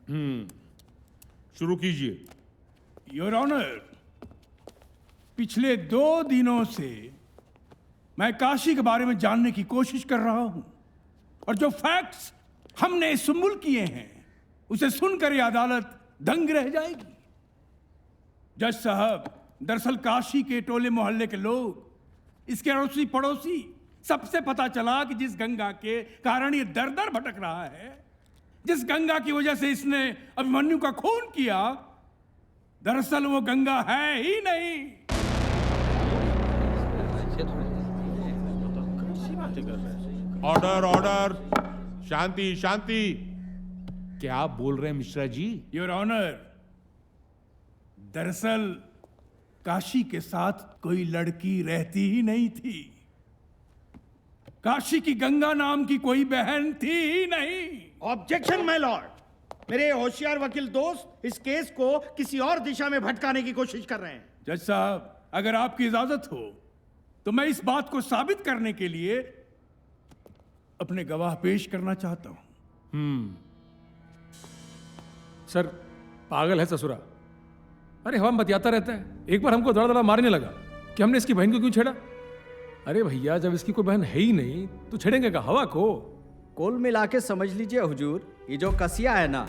शुरू कीजिए। Your honour, पिछले 2 दिनों से मैं काशी के बारे में जानने की कोशिश कर रहा हूं और जो फैक्ट्स हमने सुम्बुल किए हैं उसे सुनकर ये अदालत दंग रह जाएगी। जज साहब, दरअसल काशी के टोले मोहल्ले के लोग, इसके अड़ोसी पड़ोसी, सबसे पता चला कि जिस गंगा के कारण ये दर दर भटक रहा है, जिस गंगा की वजह से इसने अभिमन्यु का खून किया, दरअसल वो गंगा है ही नहीं। ऑर्डर ऑर्डर, शांति शांति। क्या आप बोल रहे हैं मिश्रा जी? योर ऑनर, दरअसल काशी के साथ कोई लड़की रहती ही नहीं थी। काशी की गंगा नाम की कोई बहन थी ही नहीं। ऑब्जेक्शन माय लॉर्ड, मेरे होशियार वकील दोस्त इस केस को किसी और दिशा में भटकाने की कोशिश कर रहे हैं। जज साहब, अगर आपकी इजाजत हो तो मैं इस बात को साबित करने के लिए अपने गवाह पेश करना चाहता हूं। सर, पागल है ससुरा। अरे हवा में बतियाता रहता है, एक बार हमको दड़ा दड़ा मारने लगा कि हमने इसकी बहन को क्यों छेड़ा। अरे भैया, जब इसकी कोई बहन है ही नहीं तो छेड़ेंगे का हवा को? कुल मिला के समझ लीजिए हुजूर, ये जो कसिया है ना,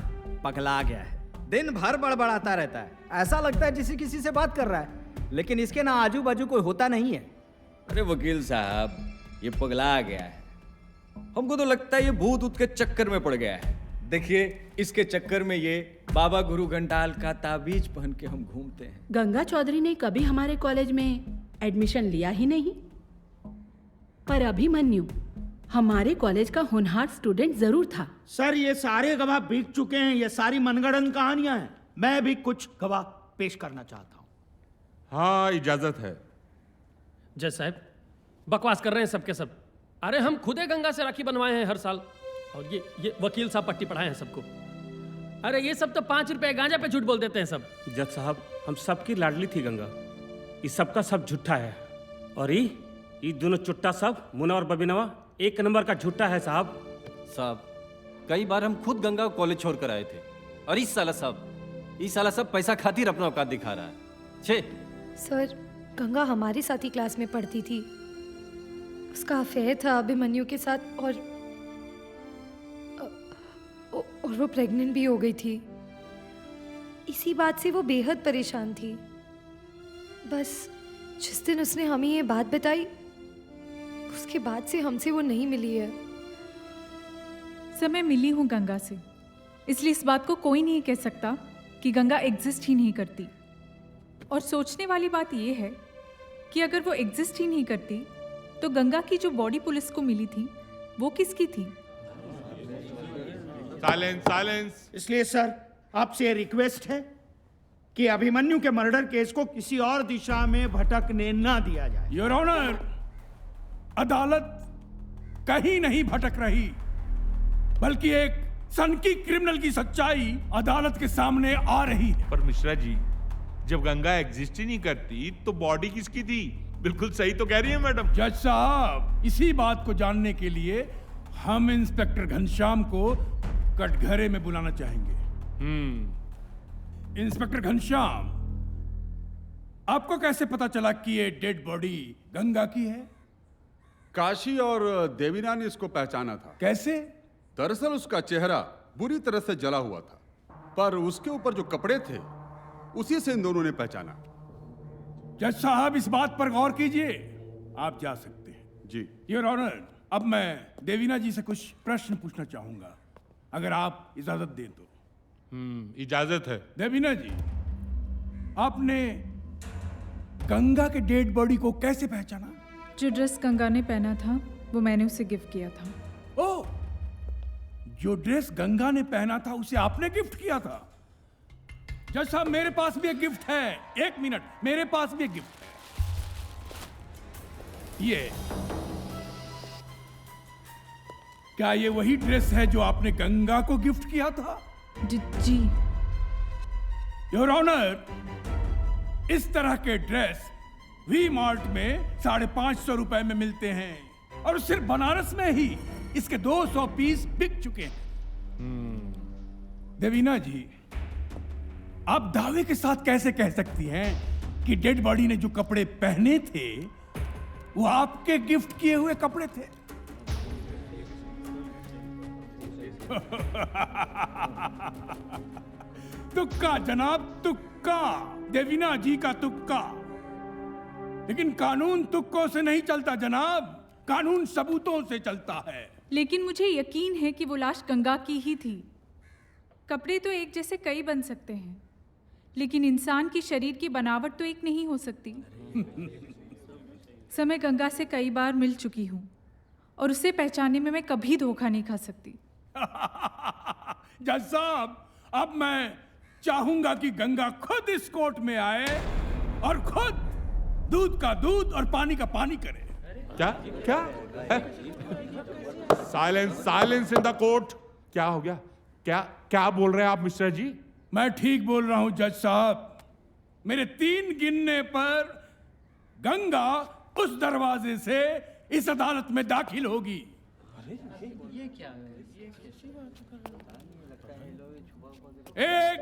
पगला गया है। दिन भर बड़बड़ाता रहता है, ऐसा लगता है जैसे किसी से बात कर रहा है, लेकिन इसके ना आजू बाजू कोई होता नहीं है। अरे वकील साहब, ये पगला गया है। हमको तो लगता है ये भूत ऊत के चक्कर में पड़ गया है। देखिए, इसके चक्कर में ये बाबा गुरु घंटाल का ताबीज पहन के हम घूमते हैं। गंगा चौधरी ने कभी हमारे कॉलेज में एडमिशन लिया ही नहीं, पर अभिमन्यु हमारे कॉलेज का होनहार स्टूडेंट जरूर था। सर, ये सारे गवाह बीत चुके हैं, ये सारी मनगढ़ंत कहानियां हैं। मैं भी कुछ गवाह पेश करना चाहता हूं। हाँ, इजाजत है। जज साहब, बकवास कर रहे हैं सबके सब। अरे हम खुदे गंगा से राखी बनवाए हैं हर साल, और ये वकील साहब पट्टी पढ़ाए हैं सबको। अरे ये सब तो 5 रुपए गांजा पे झूठ बोल देते हैं सब। जज साहब, हम सबकी लाडली थी गंगा, ये सबका सब झूठा है। और ये दोनों चुट्टा सब, मुना और बबीनवा, 1 नंबर का झूठा है साहब। साहब, कई बार हम खुद गंगा को कॉलेज छोड़ कर आए थे, और इस साला सब पैसा खातिर अपना औकात दिखा रहा है। छे सर, गंगा हमारे साथ ही क्लास में पढ़ती थी। उसका अफेयर था अभिमन्यु के साथ, और वो प्रेग्नेंट भी हो गई थी। इसी बात से वो बेहद परेशान थी। बस जिस दिन उसने हमें ये बात बताई, उसके बाद से हमसे वो नहीं मिली है। सर, मैं मिली हूँ गंगा से, इसलिए इस बात को कोई नहीं कह सकता कि गंगा एग्जिस्ट ही नहीं करती। और सोचने वाली बात ये है कि अगर वो एग्जिस्ट ही नहीं करती तो गंगा की जो बॉडी पुलिस को मिली थी वो किसकी थी? Silence silence. इसलिए सर, आपसे रिक्वेस्ट है कि अभिमन्यु के मर्डर केस को किसी और दिशा में भटकने ना दिया जाए। योर ऑनर, अदालत कहीं नहीं भटक रही, बल्कि एक सनकी क्रिमिनल की सच्चाई अदालत के सामने आ रही है। पर मिश्रा जी, जब गंगा एग्जिस्ट ही नहीं करती तो बॉडी किसकी थी? बिल्कुल सही तो कह रही है मैडम। जज साहब, इसी बात को जानने के लिए हम इंस्पेक्टर घनश्याम को कटघरे में बुलाना चाहेंगे। इंस्पेक्टर घनश्याम, आपको कैसे पता चला कि ये डेड बॉडी गंगा की है? काशी और देवीना ने इसको पहचाना था। कैसे? दरअसल उसका चेहरा बुरी तरह से जला हुआ था, पर उसके ऊपर जो कपड़े थे उसी से इन दोनों ने पहचाना। जज साहब, इस बात पर गौर कीजिए। आप जा सकते हैं। जी। योर ऑनर, अब मैं देवीना जी से कुछ प्रश्न पूछना चाहूंगा, अगर आप इजाजत दें तो। इजाजत है। देवीना जी, आपने गंगा के डेड बॉडी को कैसे पहचाना? जो ड्रेस गंगा ने पहना था वो मैंने उसे गिफ्ट किया था। ओह, जो ड्रेस गंगा ने पहना था उसे आपने गिफ्ट किया था? जज साहब, मेरे पास भी एक गिफ्ट है। 1 मिनट, मेरे पास भी एक गिफ्ट है। ये क्या ये वही ड्रेस है जो आपने गंगा को गिफ्ट किया था? जी। योर ऑनर, इस तरह के ड्रेस वी मार्ट में 550 रुपए में मिलते हैं, और सिर्फ बनारस में ही इसके 200 पीस बिक चुके हैं। देवीना जी, आप दावे के साथ कैसे कह सकती हैं कि डेड बॉडी ने जो कपड़े पहने थे वो आपके गिफ्ट किए हुए कपड़े थे? तुक्का जनाब, तुक्का। देवीना जी का तुक्का। लेकिन कानून तुक्कों से नहीं चलता जनाब, कानून सबूतों से चलता है। लेकिन मुझे यकीन है कि वो लाश गंगा की ही थी। कपड़े तो एक जैसे कई बन सकते हैं, लेकिन इंसान की शरीर की बनावट तो एक नहीं हो सकती। समय गंगा से कई बार मिल चुकी हूँ और उसे पहचानने में मैं कभी धोखा नहीं खा सकती। जज साहब, अब मैं चाहूंगा कि गंगा खुद इस कोर्ट में आए और खुद दूध का दूध और पानी का पानी करे। क्या क्या? Silence, silence in the court. क्या हो गया? क्या क्या बोल रहे हैं आप मिस्टर जी? मैं ठीक बोल रहा हूं जज साहब। मेरे 3 गिनने पर गंगा उस दरवाजे से इस अदालत में दाखिल होगी। ये क्या है? 1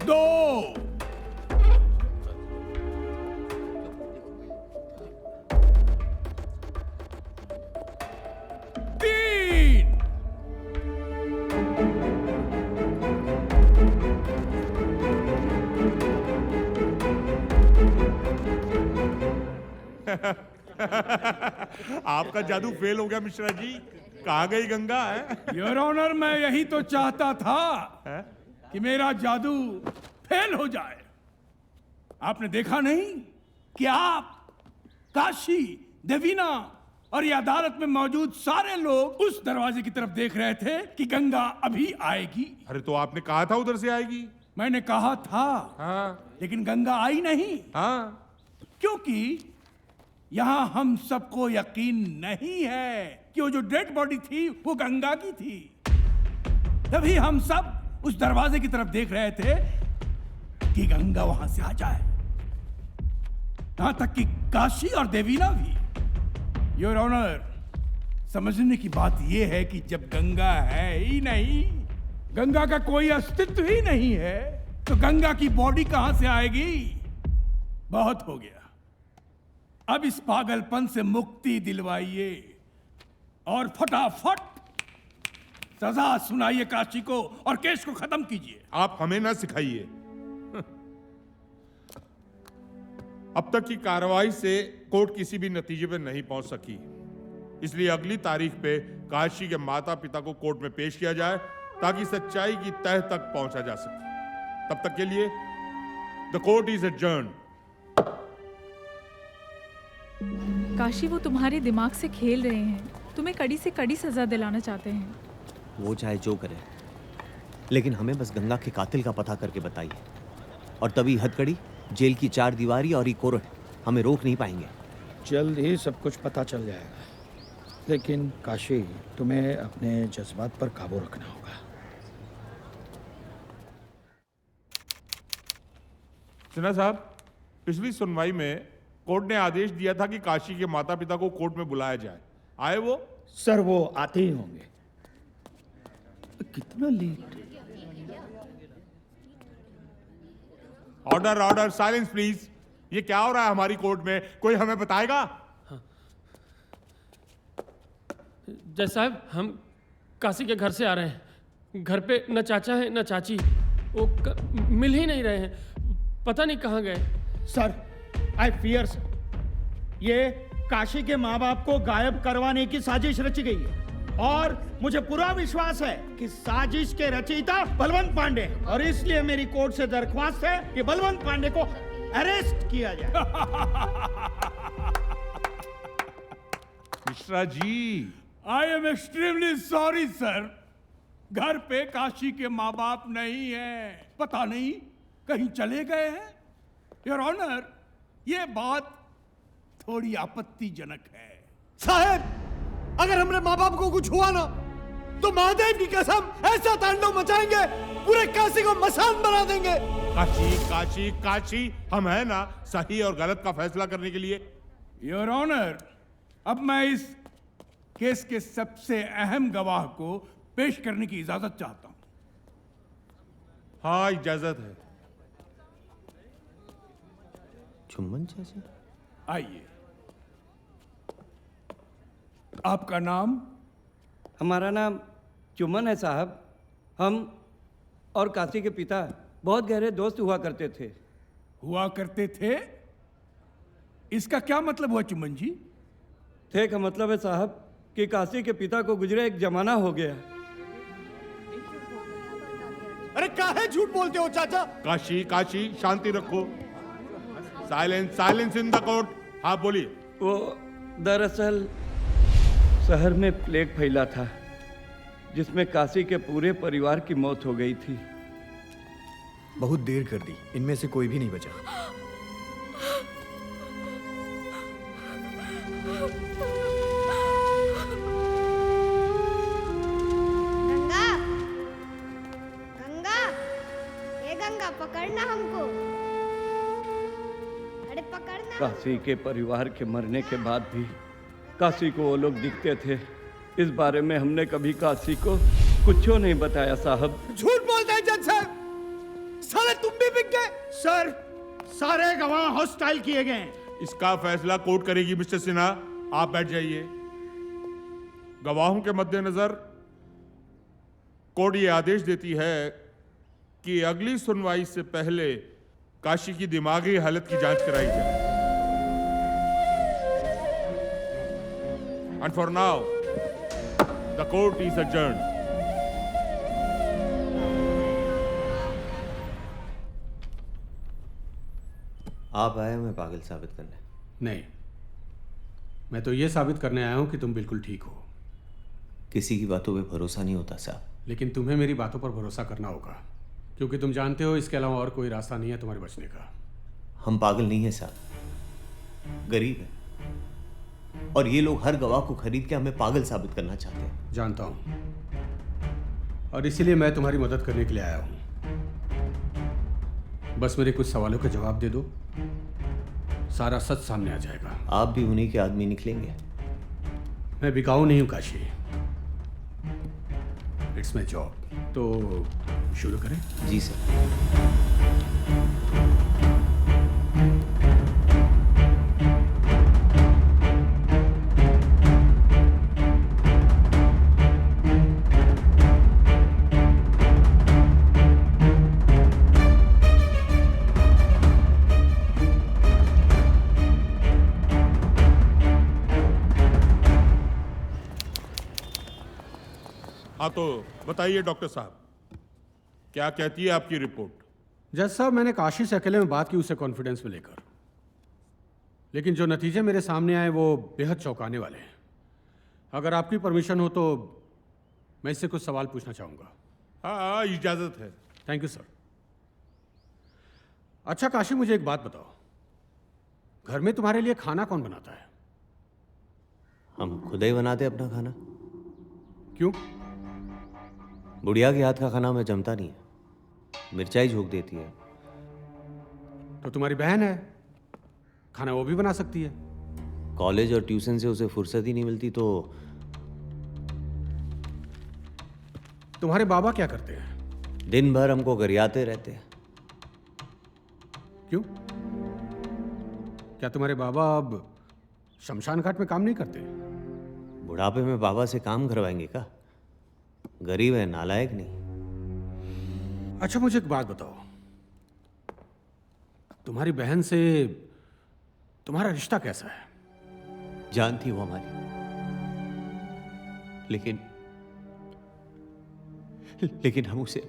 2 3 आपका जादू फेल हो गया मिश्रा जी। कहाँ गई गंगा है? योर ऑनर, मैं यही तो चाहता था कि मेरा जादू फेल हो जाए। आपने देखा नहीं कि आप, काशी, देवीना और ये अदालत में मौजूद सारे लोग उस दरवाजे की तरफ देख रहे थे कि गंगा अभी आएगी। अरे तो आपने कहा था उधर से आएगी। मैंने कहा था, हाँ। लेकिन गंगा आई नहीं। हाँ। क्योंकि यहां हम सबको यकीन नहीं है कि वो जो डेड बॉडी थी वो गंगा की थी। तभी हम सब उस दरवाजे की तरफ देख रहे थे कि गंगा वहां से आ जाए। यहां तक कि काशी और देवीना भी। योर ऑनर, समझने की बात यह है कि जब गंगा है ही नहीं, गंगा का कोई अस्तित्व ही नहीं है, तो गंगा की बॉडी कहां से आएगी? बहुत हो गया। अब इस पागलपन से मुक्ति दिलवाइए और फटाफट सजा सुनाइए काशी को और केस को खत्म कीजिए। आप हमें ना सिखाइए। अब तक की कार्रवाई से कोर्ट किसी भी नतीजे पर नहीं पहुंच सकी, इसलिए अगली तारीख पे काशी के माता पिता को कोर्ट में पेश किया जाए ताकि सच्चाई की तह तक पहुंचा जा सके। तब तक के लिए the court is adjourned. Kashi, वो तुम्हारे दिमाग से खेल रहे हैं, तुम्हें कड़ी से कड़ी सजा दिलाना चाहते हैं। वो चाहे जो करे, लेकिन हमें बस गंगा के कातिल का पता करके बताइए, और तभी हथकड़ी, जेल की 4 दीवारी और ये कोर्ट हमें रोक नहीं पाएंगे। जल्द ही सब कुछ पता चल जाएगा, लेकिन काशी, तुम्हें अपने जज्बात पर काबू रखना होगा। सिन्हा साहब, पिछली सुनवाई में कोर्ट ने आदेश दिया था कि काशी के माता पिता को कोर्ट में बुलाया जाए। आए वो? सर, वो आते ही होंगे। कितना late? Order, order, silence please. ये क्या हो रहा है हमारी कोर्ट में? कोई हमें बताएगा? जज साहब, हम काशी के घर से आ रहे हैं। घर पे न चाचा है न चाची, वो मिल ही नहीं रहे हैं। पता नहीं कहाँ गए। सर, आई फियर सर, ये काशी के माँ बाप को गायब करवाने की साजिश रची गई है, और मुझे पूरा विश्वास है कि साजिश के रचयिता बलवंत पांडे हैं, और इसलिए मेरी कोर्ट से दरख्वास्त है कि बलवंत पांडे को अरेस्ट किया जाए। Mishra ji, I am extremely sorry sir. घर पे काशी के माँ बाप नहीं है, पता नहीं कहीं चले गए हैं। योर ऑनर, ये बात थोड़ी आपत्तिजनक है। साहब, अगर हमारे माँ बाप को कुछ हुआ ना, तो महादेव की कसम ऐसा तांडव मचाएंगे, पूरे काशी को मसान बना देंगे। काशी, काशी, काशी, हम है ना सही और गलत का फैसला करने के लिए। योर ऑनर, अब मैं इस केस के सबसे अहम गवाह को पेश करने की इजाजत चाहता हूं। हाँ, इजाजत है। चुम्बन चाचा, आइए। आपका नाम? हमारा नाम चुमन है साहब। हम और काशी के पिता बहुत गहरे दोस्त हुआ करते थे। हुआ करते थे? इसका क्या मतलब हुआ चुम्बन जी? थे का मतलब है साहब कि काशी के पिता को गुजरे एक जमाना हो गया। अरे काहे झूठ बोलते हो चाचा? काशी, काशी, शांति रखो। Silence, silence in the court. हाँ, बोलिए। वो दरअसल शहर में प्लेग फैला था जिसमें काशी के पूरे परिवार की मौत हो गई थी। बहुत देर कर दी, इनमें से कोई भी नहीं बचा। गंगा, गंगा, ये गंगा पकड़ना हमको। अरे पकड़ना। काशी के परिवार के मरने के बाद भी काशी को वो लोग दिखते थे। इस बारे में हमने कभी काशी को कुछ नहीं बताया साहब। झूठ बोलते हैं जज साहब। साले तुम भी बिक गए। सर, सारे गवाह हॉस्टाइल किए गए हैं। इसका फैसला कोर्ट करेगी मिस्टर सिन्हा। आप बैठ जाइए। गवाहों के मद्देनजर कोर्ट ये आदेश देती है कि अगली सुनवाई से पहले काशी की दिमागी हालत की जांच कराई जाए। And for now, the court is adjourned. आप आए मैं पागल साबित करने? नहीं, मैं तो ये साबित करने आया हूं कि तुम बिल्कुल ठीक हो। किसी की बातों पे भरोसा नहीं होता साहब। लेकिन तुम्हें मेरी बातों पर भरोसा करना होगा, क्योंकि तुम जानते हो इसके अलावा और कोई रास्ता नहीं है तुम्हारे बचने का। हम पागल नहीं है साहब, गरीब है, और ये लोग हर गवाह को खरीद के हमें पागल साबित करना चाहते हैं। जानता हूं, और इसीलिए मैं तुम्हारी मदद करने के लिए आया हूं। बस मेरे कुछ सवालों के जवाब दे दो, सारा सच सामने आ जाएगा। आप भी उन्हीं के आदमी निकलेंगे। मैं बिकाऊ नहीं हूं काशी, इट्स माई जॉब। तो शुरू करें? जी सर। हाँ, तो बताइए डॉक्टर साहब, क्या कहती है आपकी रिपोर्ट? जज साहब, मैंने काशी से अकेले में बात की उसे कॉन्फिडेंस में लेकर, लेकिन जो नतीजे मेरे सामने आए वो बेहद चौंकाने वाले हैं। अगर आपकी परमिशन हो तो मैं इससे कुछ सवाल पूछना चाहूँगा। हाँ, इजाज़त है। Thank you sir. अच्छा काशी, मुझे एक बात बताओ, घर में तुम्हारे लिए खाना कौन बनाता है? हम खुद ही बनाते अपना खाना। क्यों? बुढ़िया के हाथ का खाना मैं जमता नहीं है, मिर्चाई झोंक देती है। तो तुम्हारी बहन है, खाना वो भी बना सकती है। कॉलेज और ट्यूशन से उसे फुर्सत ही नहीं मिलती। तो तुम्हारे बाबा क्या करते हैं? दिन भर हमको गरियाते रहते हैं। क्यों? क्या तुम्हारे बाबा अब शमशान घाट में काम नहीं करते? बुढ़ापे में बाबा से काम करवाएंगे का? गरीब है, नालायक नहीं। अच्छा मुझे एक बात बताओ, तुम्हारी बहन से तुम्हारा रिश्ता कैसा है? जान थी वो हमारी, लेकिन हम उसे।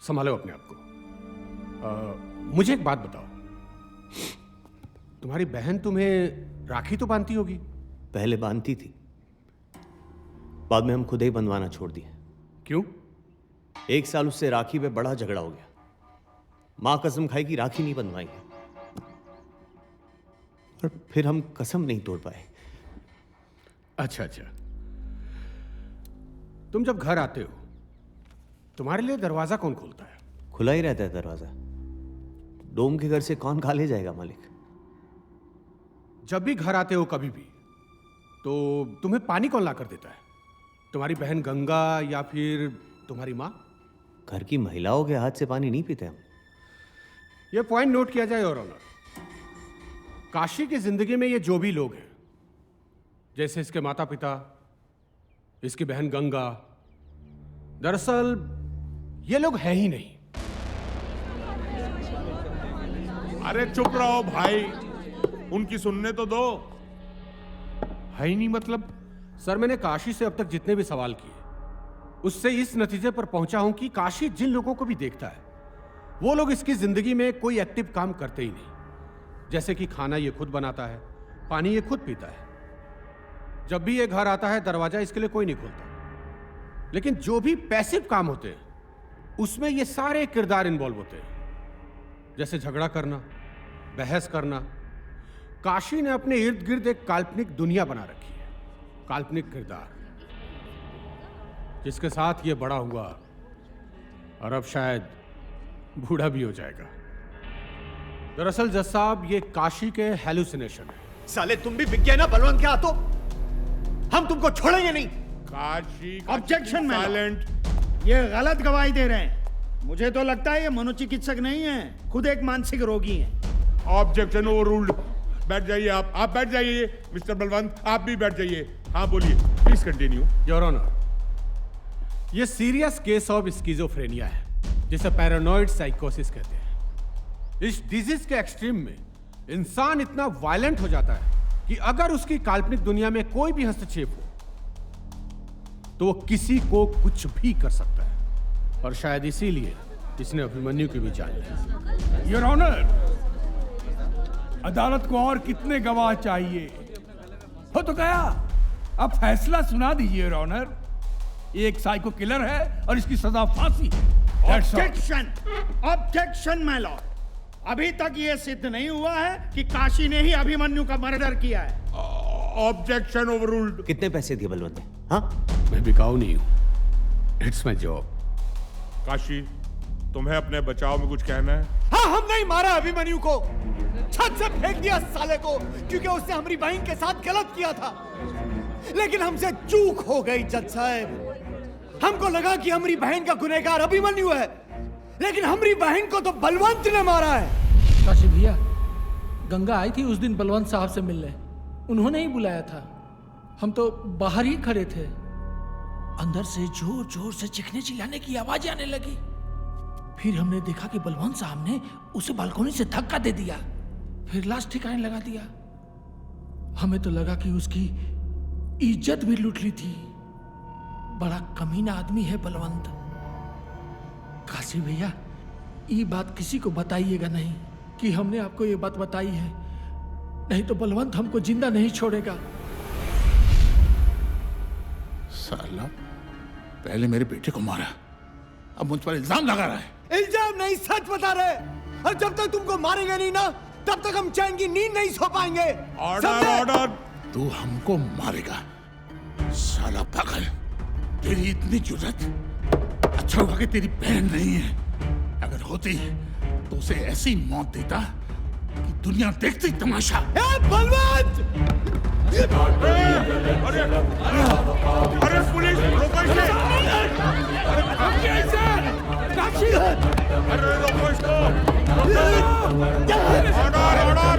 संभालो अपने आप को। मुझे एक बात बताओ, तुम्हारी बहन तुम्हें राखी तो बांधती होगी? पहले बांधती थी, बाद में हम खुद ही बंधवाना छोड़ दिया। क्यों? 1 साल उससे राखी पे बड़ा झगड़ा हो गया। मां कसम खाई कि राखी नहीं बंधवाएंगे, और फिर हम कसम नहीं तोड़ पाए। अच्छा, तुम जब घर आते हो तुम्हारे लिए दरवाजा कौन खोलता है? खुला ही रहता है दरवाजा। डोम के घर से कौन खा ले जाएगा मालिक? जब भी घर आते हो कभी भी तो तुम्हें पानी कौन ला कर देता है? तुम्हारी बहन गंगा या फिर तुम्हारी माँ? घर की महिलाओं के हाथ से पानी नहीं पीते हम। यह पॉइंट नोट किया जाए योर ऑनर। काशी की जिंदगी में ये जो भी लोग हैं, जैसे इसके माता पिता, इसकी बहन गंगा, दरअसल ये लोग हैं ही नहीं। अरे चुप रहो भाई, उनकी सुनने तो दो। है ही नहीं मतलब? सर, मैंने काशी से अब तक जितने भी सवाल किए उससे इस नतीजे पर पहुंचा हूं कि काशी जिन लोगों को भी देखता है वो लोग इसकी जिंदगी में कोई एक्टिव काम करते ही नहीं। जैसे कि खाना ये खुद बनाता है, पानी ये खुद पीता है, जब भी ये घर आता है दरवाजा इसके लिए कोई नहीं खोलता। लेकिन जो भी पैसिव काम होते हैं उसमें ये सारे किरदार इन्वॉल्व होते हैं, जैसे झगड़ा करना, बहस करना। काशी ने अपने इर्द गिर्द एक काल्पनिक दुनिया बना रखी है, काल्पनिक किरदार, जिसके साथ ये बड़ा हुआ और अब शायद बूढ़ा भी हो जाएगा। दरअसल जज साहब, ये काशी के हेलुसिनेशन है। साले तुम भी बिक गए ना बलवंत के हाथों, हम तुमको छोड़ेंगे नहीं। काशी ऑब्जेक्शन में ये गलत गवाही दे रहे हैं। मुझे तो लगता है ये मनोचिकित्सक नहीं है, खुद एक मानसिक रोगी हैं। Objection overruled. बैठ जाइए आप बैठ जाइए। मिस्टर बलवंत, आप भी बैठ जाइए। हाँ बोलिए, प्लीज कंटिन्यू। योर ऑनर, ये सीरियस केस ऑफ स्किज़ोफ्रेनिया है, जिसे पैरानॉइड साइकोसिस कहते हैं। इस डिजीज के एक्सट्रीम में इंसान इतना वायलेंट हो जाता है कि अगर उसकी काल्पनिक दुनिया में कोई भी हस्तक्षेप हो तो वो किसी को कुछ भी कर सकता है, और शायद इसीलिए इसने अभिमन्यु की भी जान ली। योर ऑनर, अदालत को और कितने गवाह चाहिए? हो तो गया, अब फैसला सुना दीजिए योर ऑनर। एक साइको किलर है और इसकी सजा फांसी है। Objection, objection my Lord. अभी तक यह सिद्ध नहीं हुआ है कि काशी ने ही अभिमन्यु का मर्डर किया है। Objection overruled. कितने पैसे दिए बलवंत ने? हाँ, मैं बिकाऊ नहीं हूं, इट्स माय जॉब। काशी, तुम्हें अपने बचाव में कुछ कहना है? हाँ, हम नहीं मारा अभिमन्यु को, छत से फेंक दिया साले को, क्योंकि उसने हमारी बहन के साथ गलत किया था। लेकिन हमसे चूक हो गई जज साहब। हमको लगा कि हमारी बहन का गुनहगार अभिमन्यु है, लेकिन हमारी बहन को तो बलवंत ने मारा है। काशी भैया, गंगा आई थी उस दिन बलवंत साहब से मिलने, उन्होंने ही बुलाया था। हम तो बाहर ही खड़े थे, अंदर से जोर जोर से चीखने चिल्लाने की आवाज आने लगी। फिर हमने देखा कि बलवंत साहब ने उसे बालकनी से धक्का दे दिया, फिर लाश ठिकाने लगा दिया। हमें तो लगा कि उसकी इज्जत भी लूट ली थी। बड़ा कमीना आदमी है बलवंत। काशी भैया, ये बात किसी को बताइएगा नहीं कि हमने आपको ये बात बताई है, नहीं तो बलवंत हमको जिंदा नहीं छोड़ेगा। साला, पहले मेरे बेटे को मारा, अब मुझ पर इल्जाम लगा रहा है। इल्जाम नहीं, सच बता रहे। और जब तक तुमको मारेंगे नहीं ना, तब तक हम चैन की नींद नहीं सो पाएंगे। Order, order. तू हमको मारेगा साला पागल? तेरी इतनी जुर्रत? अच्छा हुआ कि तेरी बहन नहीं है, अगर होती तो उसे ऐसी मौत देता कि दुनिया देखती तमाशा। बलवंत! अरे पुलिस, रोको इसे! अरे रोको इसको! Order, order, order!